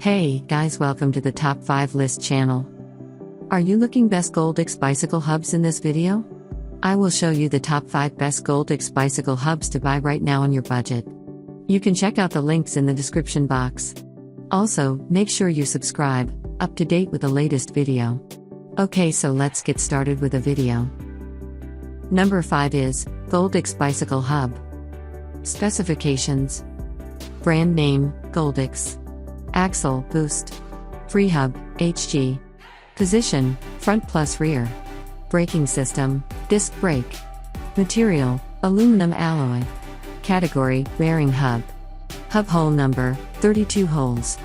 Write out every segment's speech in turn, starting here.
Hey guys, welcome to the Top 5 List channel. Are you looking best GOLDIX bicycle hubs in this video? I will show you the top 5 best GOLDIX bicycle hubs to buy right now on your budget. You can check out the links in the description box. Also, make sure you subscribe, up to date with the latest video. Okay, so let's get started with the video. Number 5 is GOLDIX Bicycle Hub. Specifications. Brand name, GOLDIX. Axle, boost. Free hub, HG. Position, front plus rear. Braking system, disc brake. Material, aluminum alloy. Category, bearing hub. Hub hole number, 32 holes.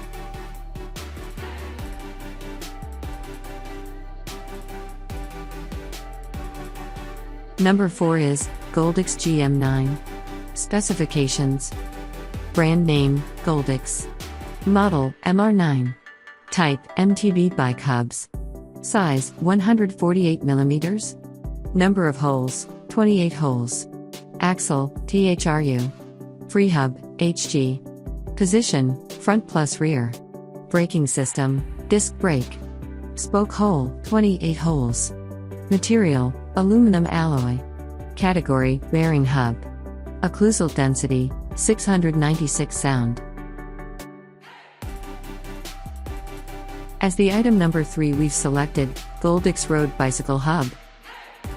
Number 4 is GOLDIX GM9. Specifications. Brand name, GOLDIX. Model, MR9. Type, MTB bike hubs. Size, 148 mm. Number of holes, 28 holes. Axle, THRU. Free hub, HG. Position, front plus rear. Braking system, disc brake. Spoke hole, 28 holes. Material, aluminum alloy. Category, bearing hub. Occlusal density, 696 sound. As the item number 3, we've selected GOLDIX Road Bicycle Hub.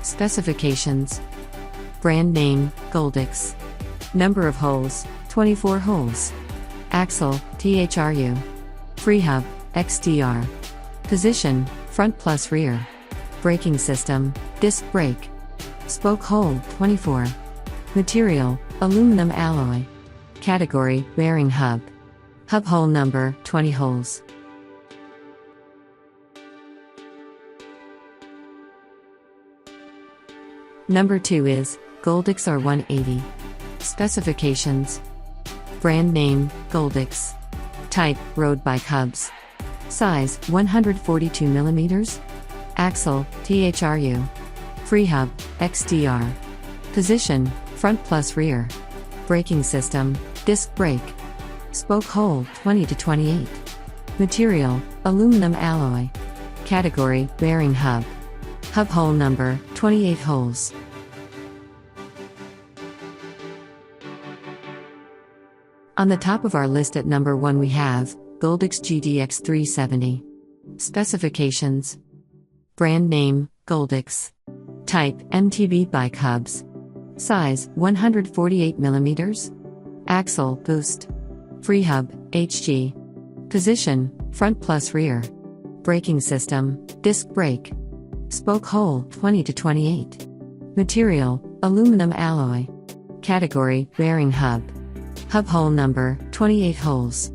Specifications. Brand name, GOLDIX. Number of holes, 24 holes. Axle, THRU. Free hub, XDR. Position, front plus rear. Braking system, disc brake. Spoke hole, 24. Material, aluminum alloy. Category, bearing hub. Hub hole number, 20 holes. Number 2 is GOLDIX R180. Specifications. Brand name, GOLDIX. Type, road bike hubs. Size, 142 mm. Axle, THRU. Free hub, XDR. Position, front plus rear. Braking system, disc brake. Spoke hole, 20 to 28. Material, aluminum alloy. Category, bearing hub. Hub hole number, 28 holes. On the top of our list at number 1 we have GOLDIX GDX 370. Specifications. Brand name, GOLDIX. Type, MTB bike hubs. Size, 148 mm. Axle, boost. Free hub, HG. Position, front plus rear. Braking system, disc brake. Spoke hole, 20 to 28. Material, aluminum alloy. Category, bearing hub. Hub hole number, 28 holes.